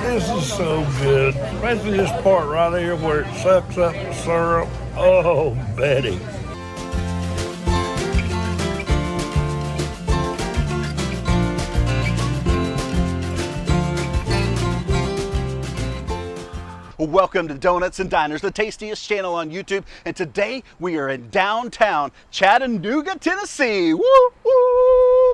This is so good, especially this part right here where it sucks up the syrup. Oh, Betty. Welcome to Donuts and Diners, the tastiest channel on YouTube, and today we are in downtown Chattanooga, Tennessee. Woo, woo.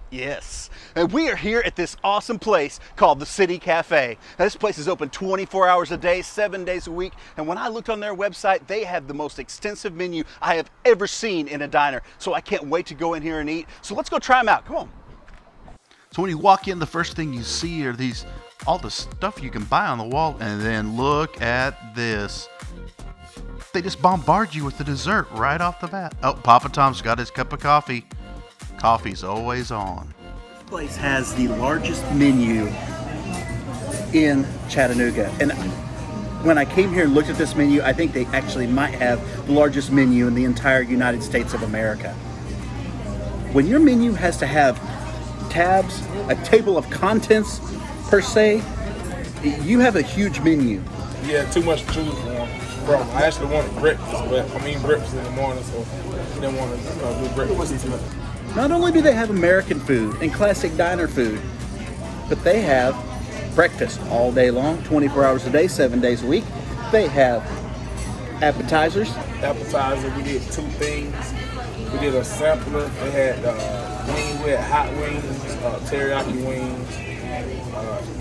Yes, and we are here at this awesome place called the City Cafe. Now, this place is open 24 hours a day, 7 days a week, and when I looked on their website, they have the most extensive menu I have ever seen in a diner, so I can't wait to go in here and eat. So let's go try them out. Come on. So when you walk in, the first thing you see are all the stuff you can buy on the wall, and then look at this. They just bombard you with the dessert right off the bat. Oh, Papa Tom's got his cup of coffee. Coffee's always on. This place has the largest menu in Chattanooga, and when I came here and looked at this menu, I think they actually might have the largest menu in the entire United States of America. When your menu has to have tabs, a table of contents per se, you have a huge menu. Yeah, too much to choose from. I actually wanted breakfast, but I'm eating breakfast in the morning, so I didn't want to do breakfast. Not only do they have American food and classic diner food, but they have breakfast all day long, 24 hours a day, 7 days a week. They have appetizers. We did two things. We did a sampler. They had wings, we had hot wings, teriyaki wings,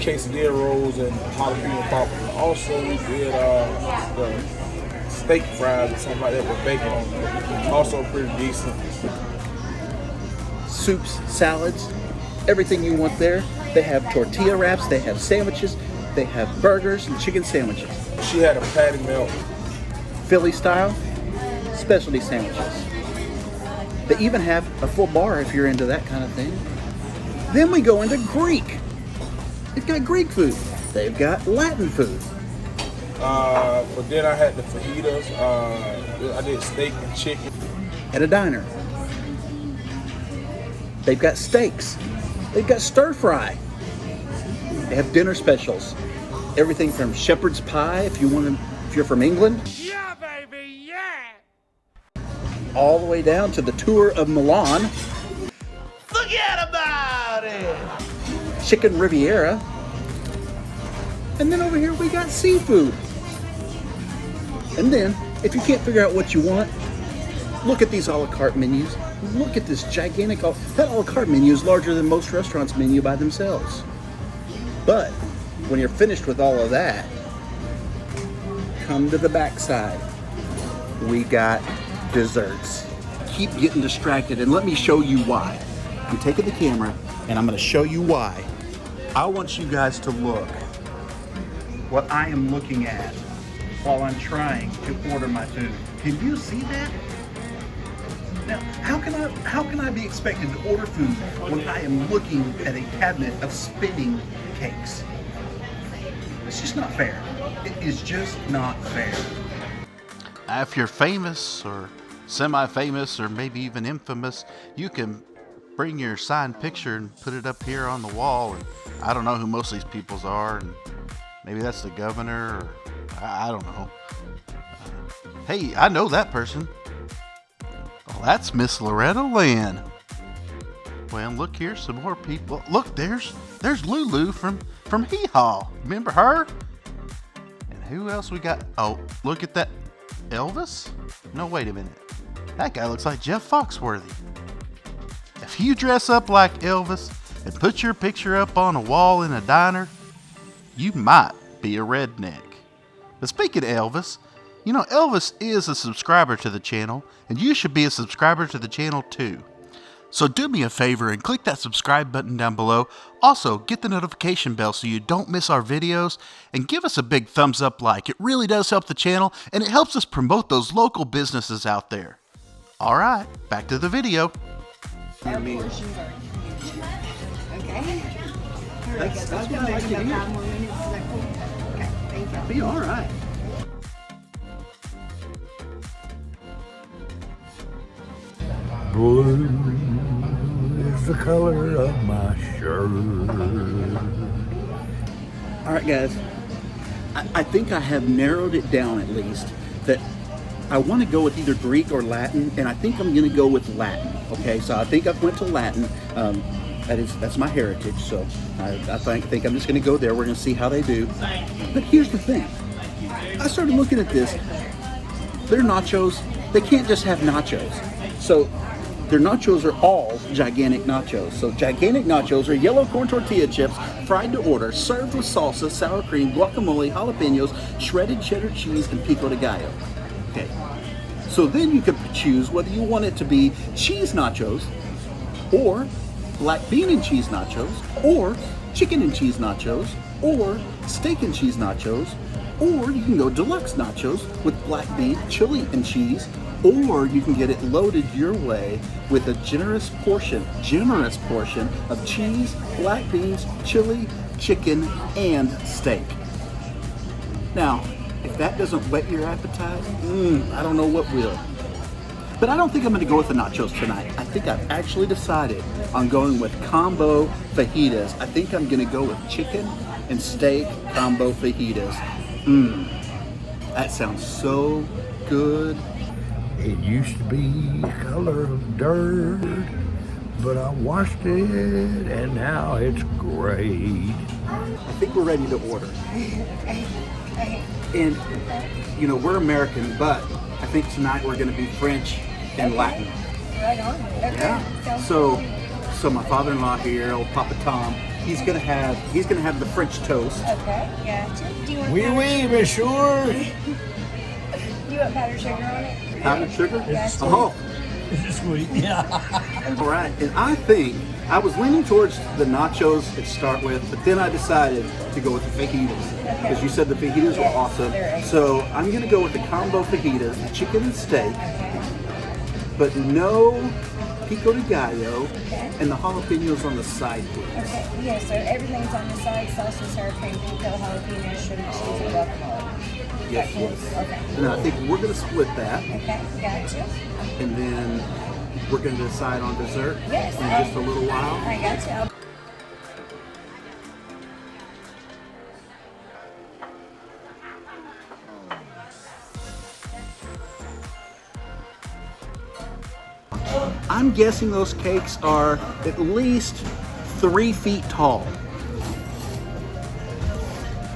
quesadilla rolls, and jalapeno poppers. Also, we did the steak fries or something like that with bacon on them. Also pretty decent. Soups, salads, everything you want there. They have tortilla wraps, they have sandwiches, they have burgers and chicken sandwiches. She had a patty melt. Philly style, specialty sandwiches. They even have a full bar if you're into that kind of thing. Then we go into Greek. They've got Greek food. They've got Latin food. For dinner, I had the fajitas. I did steak and chicken. At a diner. They've got steaks. They've got stir fry. They have dinner specials. Everything from shepherd's pie, if you're from England. Yeah, baby, yeah! All the way down to the tour of Milan. Forget about it! Chicken Riviera. And then over here we got seafood. And then, if you can't figure out what you want, look at these a la carte menus. Look at this gigantic, that a la carte menu is larger than most restaurants' menu by themselves. But when you're finished with all of that, come to the backside. We got desserts. Keep getting distracted, and let me show you why. I'm taking the camera and I'm going to show you why. I want you guys to look what I am looking at while I'm trying to order my food. Can you see that? Now, how can I be expected to order food when I am looking at a cabinet of spinning cakes? It's just not fair. It is just not fair. If you're famous or semi-famous or maybe even infamous, you can bring your signed picture and put it up here on the wall. And I don't know who most of these people's are, and maybe that's the governor, or I don't know. Hey, I know that person. Oh, that's Miss Loretta Lynn. Well, look here, some more people. Look, there's Lulu from Hee Haw. Remember her? And who else we got? Oh, look at that. Elvis? No, wait a minute. That guy looks like Jeff Foxworthy. If you dress up like Elvis and put your picture up on a wall in a diner, you might be a redneck. But speaking of Elvis, you know, Elvis is a subscriber to the channel, and you should be a subscriber to the channel too. So do me a favor and click that subscribe button down below. Also, get the notification bell so you don't miss our videos, and give us a big thumbs up like. It really does help the channel, and it helps us promote those local businesses out there. Alright, back to the video. Our portions are huge. Okay? That's what I like to hear. 5 more minutes, is that cool? Okay, thank you. Be alright. Blue is the color of my shirt. All right, guys. I think I have narrowed it down at least that I want to go with either Greek or Latin, and I think I'm going to go with Latin. Okay, so I think I've went to Latin. That's my heritage, so I think I'm just going to go there. We're going to see how they do. But here's the thing. I started looking at this. Their nachos, they can't just have nachos. So their nachos are all gigantic nachos. So gigantic nachos are yellow corn tortilla chips, fried to order, served with salsa, sour cream, guacamole, jalapenos, shredded cheddar cheese, and pico de gallo. Okay. So then you could choose whether you want it to be cheese nachos, or black bean and cheese nachos, or chicken and cheese nachos, or steak and cheese nachos, or you can go deluxe nachos with black bean, chili, and cheese, or you can get it loaded your way with a generous portion of cheese, black beans, chili, chicken, and steak. Now, if that doesn't whet your appetite, I don't know what will. But I don't think I'm going to go with the nachos tonight. I think I've actually decided on going with combo fajitas. I think I'm going to go with chicken and steak combo fajitas. That sounds so good. It used to be the color of dirt, but I washed it and now it's gray. I think we're ready to order. And, you know, we're American, but I think tonight we're going to be French and Latin. Right on. Okay. Yeah. So my father-in-law here, old Papa Tom, he's gonna have the French toast. Okay, gotcha. Do you want Oui, oui, monsieur. you want powdered sugar on it? Powdered sugar? Gotcha. Oh, It's sweet, yeah. all right. And I think I was leaning towards the nachos to start with, but then I decided to go with the fajitas because you said the fajitas were awesome. So I'm gonna go with the combo fajitas, the chicken and steak, but no pico de gallo and the jalapenos on the side, please. Okay, yeah, so everything's on the side, salsa, sour cream, pico, jalapeno, sugar, cheese, and guacamole. Yes, Okay. yes. Okay. And I think we're gonna split that, Okay, gotcha. and then we're gonna decide on dessert Yes. in just a little while. I gotcha. I'm guessing those cakes are at least 3 feet tall.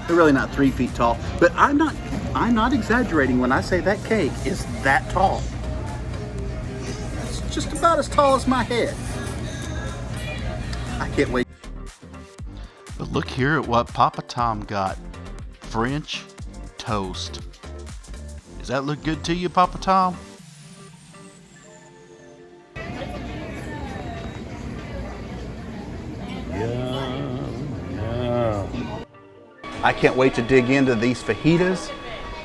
They're really not 3 feet tall, but I'm not exaggerating when I say that cake is that tall. It's just about as tall as my head. I can't wait. But look here at what Papa Tom got. French toast. Does that look good to you, Papa Tom? I can't wait to dig into these fajitas.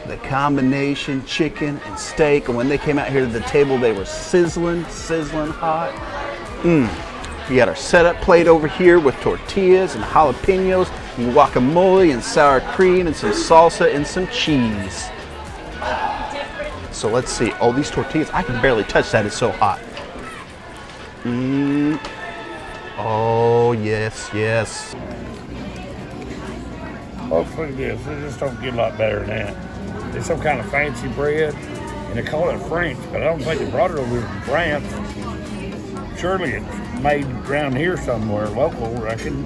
The combination chicken and steak. And when they came out here to the table, they were sizzling hot. We got our setup plate over here with tortillas and jalapenos and guacamole and sour cream and some salsa and some cheese. So let's see. Oh, these tortillas, I can barely touch that. It's so hot. Oh, yes, yes. Most food is, they just don't get a lot better than that. It's some kind of fancy bread, and they call it French, but I don't think they brought it over from France. Surely it's made around here somewhere, local, I reckon.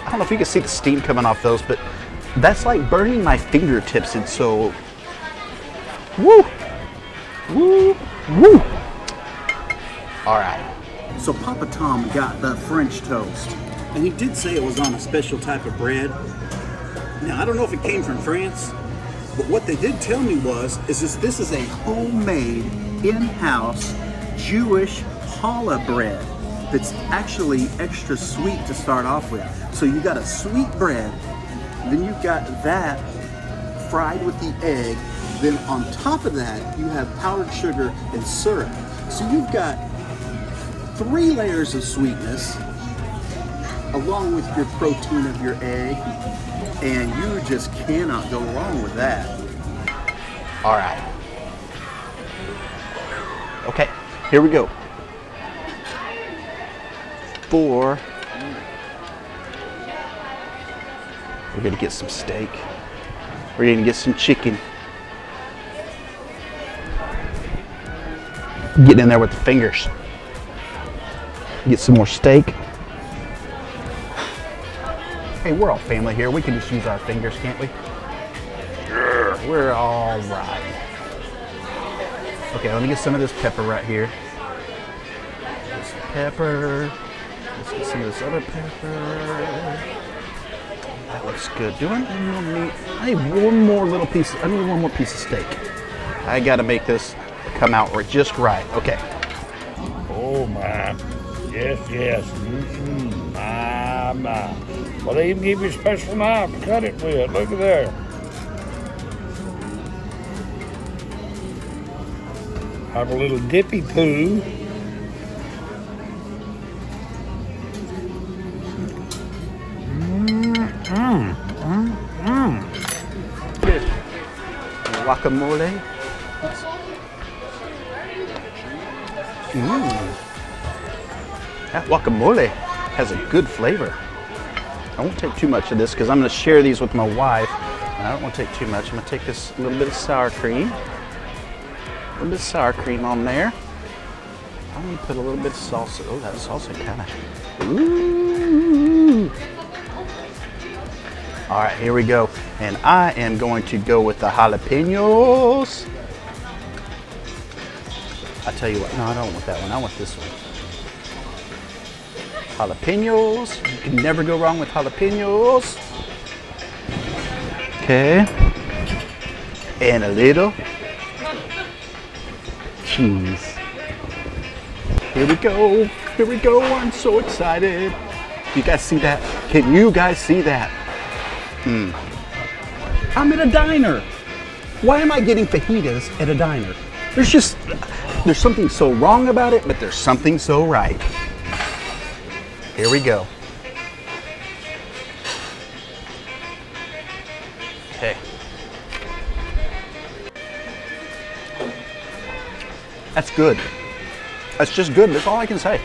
I don't know if you can see the steam coming off those, but that's like burning my fingertips. It's so, woo, woo, woo. All right. So Papa Tom got the French toast, and he did say it was on a special type of bread. Now I don't know if it came from France, but what they did tell me is this is a homemade, in-house Jewish challah bread that's actually extra sweet to start off with. So you got a sweet bread, then you've got that fried with the egg, then on top of that you have powdered sugar and syrup. So you've got 3 layers of sweetness along with your protein of your egg, and you just cannot go wrong with that. All right. Okay, here we go. 4. We're gonna get some steak. We're gonna get some chicken. Getting in there with the fingers. Get some more steak. Hey, we're all family here. We can just use our fingers, can't we? We're all right. Okay, let me get some of this pepper right here. This pepper. Let's get some of this other pepper. That looks good. Do I need one more little piece? I need one more piece of steak. I gotta make this come out just right. Okay. Oh my. Yes, yes. Mm-mm. My. Well, they even give you a special knife to cut it with. Look at there. Have a little dippy poo. Good. Guacamole. That guacamole has a good flavor. I won't take too much of this because I'm going to share these with my wife. I don't want to take too much. I'm going to take this little bit of sour cream. A little bit of sour cream on there. I'm going to put a little bit of salsa. Oh, that salsa kind of. Ooh. All right, here we go. And I am going to go with the jalapenos. I tell you what, no, I don't want that one. I want this one. Jalapenos. You can never go wrong with jalapenos. Okay. And a little cheese. Here we go. Here we go. I'm so excited. You guys see that? Can you guys see that? I'm at a diner. Why am I getting fajitas at a diner? There's something so wrong about it, but there's something so right. Here we go. Okay. That's good. That's just good. That's all I can say.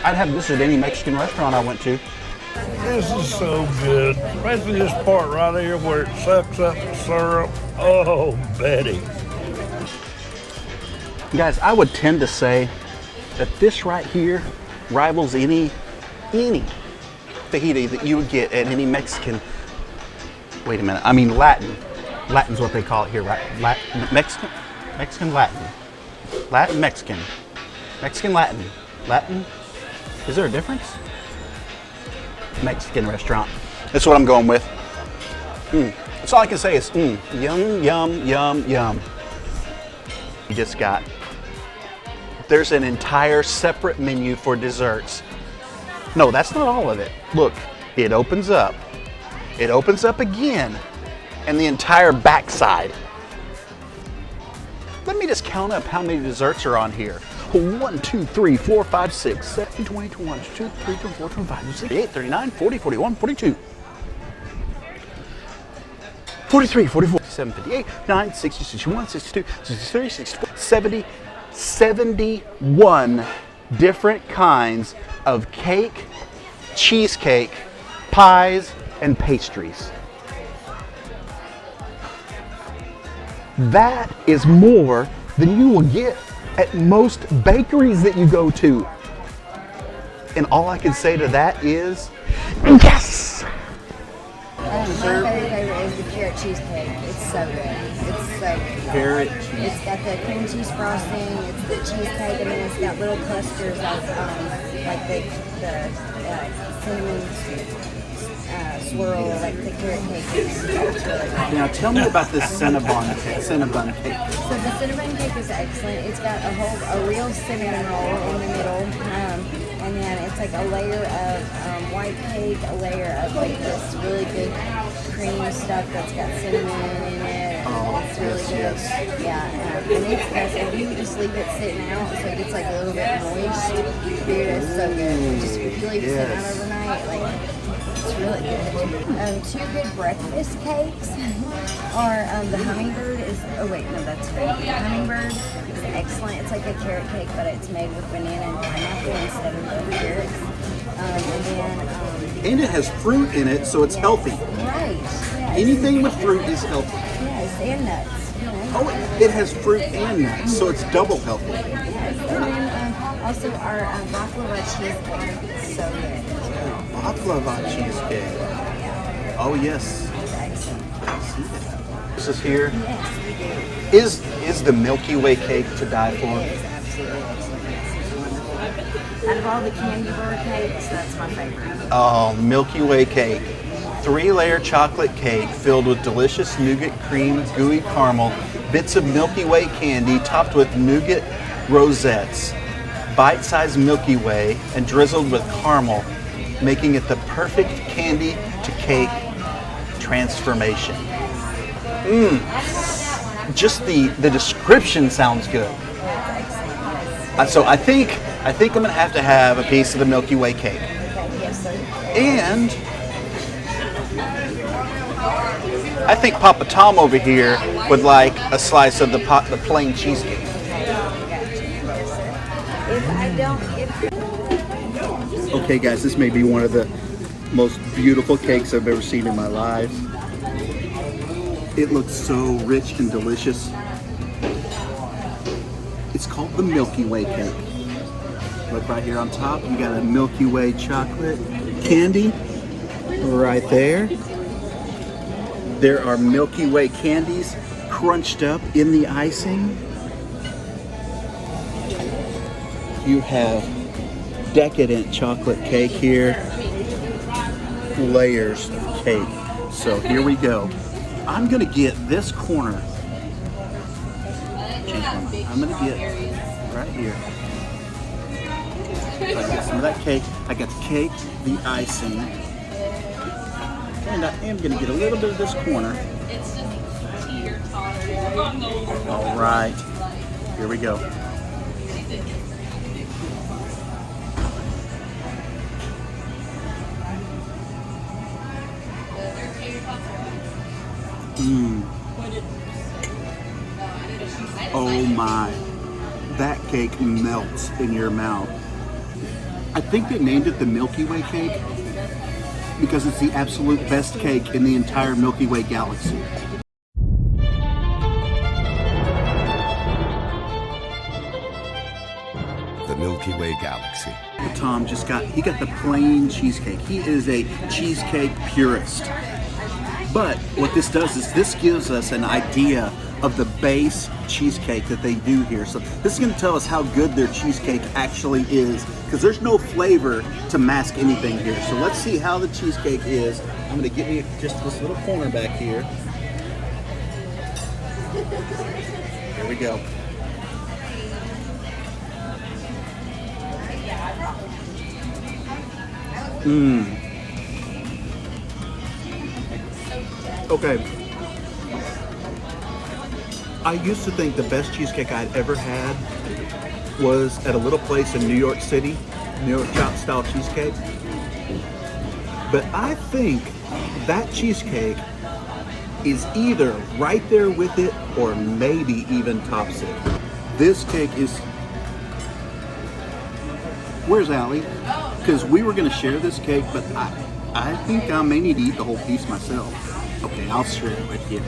I'd have this at any Mexican restaurant I went to. This is so good. Especially this part right here where it sucks up the syrup. Oh, Betty. Guys, I would tend to say that this right here rivals any fajita that you would get at any Mexican. Wait a minute. I mean Latin. Latin's what they call it here, right? Mexican, Latin. Latin, Mexican. Mexican, Latin. Latin? Is there a difference? Mexican restaurant. That's what I'm going with. That's all I can say is yum, yum, yum, yum. You just got. There's an entire separate menu for desserts. No, that's not all of it. Look, it opens up. It opens up again, and the entire backside. Let me just count up how many desserts are on here. 1, 2, 3, 4, 5, 6, 7, 20, 21, 22, 23, 24, 25, 26, 28, 39, 40, 41, 42. 43, 44, 57, 58, 9, 60, 61, 62, 63, 64, 70, 71 different kinds of cake, cheesecake, pies, and pastries. That is more than you will get at most bakeries that you go to. And all I can say to that is, yes! My favorite is the carrot cheesecake. It's so good. It's so good. Carrot cheese. It's got the cream cheese frosting, it's the cheesecake, and then it's got little clusters of like the cinnamon swirl, like the carrot cake. It's really good. Now tell me about this Cinnabon cake. So the cinnamon cake is excellent. It's got a real cinnamon roll in the middle, and then it's like a layer of white cake, a layer of like this really good cream stuff that's got cinnamon in it. Oh, it's really good. yes. Yeah, and it's best if you just leave it sitting out so it gets like a little bit moist. Dude, it's so good. Just if you leave it sitting out overnight, like. It's really good. Two good breakfast cakes are the hummingbird is. Oh wait, no, that's fake. The hummingbird is excellent. It's like a carrot cake, but it's made with banana and pineapple instead of the carrots. And it has fruit in it, so it's healthy. Right. Yes. Anything with fruit is healthy. Yes, and nuts. You know. Oh, it has fruit and nuts, so it's double healthy. Yes, and then also our baklava cheesecake is so good as well. Baklava cheesecake. Oh yes. It's excellent. See that. This is here. Yes, we do. Is the Milky Way cake to die for? It is absolutely excellent. Out of all the candy bar cakes, that's my favorite. Oh, Milky Way cake. 3-layer chocolate cake filled with delicious nougat cream, gooey caramel, bits of Milky Way candy topped with nougat rosettes, bite-sized Milky Way, and drizzled with caramel, making it the perfect candy to cake transformation. Just the description sounds good. So I think I'm gonna have to have a piece of the Milky Way cake. Yes, sir. And I think Papa Tom over here would like a slice of the plain cheesecake. If I don't, Okay guys, this may be one of the most beautiful cakes I've ever seen in my life. It looks so rich and delicious. It's called the Milky Way cake. Look right here on top, you got a Milky Way chocolate candy right there. There are Milky Way candies crunched up in the icing. You have decadent chocolate cake here. Layers of cake. So here we go. I'm gonna get this corner. I'm gonna get right here. So I got some of that cake. I got the cake, the icing, and I am gonna get a little bit of this corner. All right, here we go. Oh my, that cake melts in your mouth. I think they named it the Milky Way cake because it's the absolute best cake in the entire Milky Way galaxy. The Milky Way galaxy. Tom got the plain cheesecake. He is a cheesecake purist. But what this does is this gives us an idea of the base cheesecake that they do here. So this is going to tell us how good their cheesecake actually is, because there's no flavor to mask anything here. So let's see how the cheesecake is. I'm going to get me just this little corner back here. Here we go. Okay. I used to think the best cheesecake I'd ever had was at a little place in New York City, New York style cheesecake. But I think that cheesecake is either right there with it or maybe even tops it. This cake is... Where's Allie? Because we were going to share this cake, but I think I may need to eat the whole piece myself. Okay, I'll share it with you.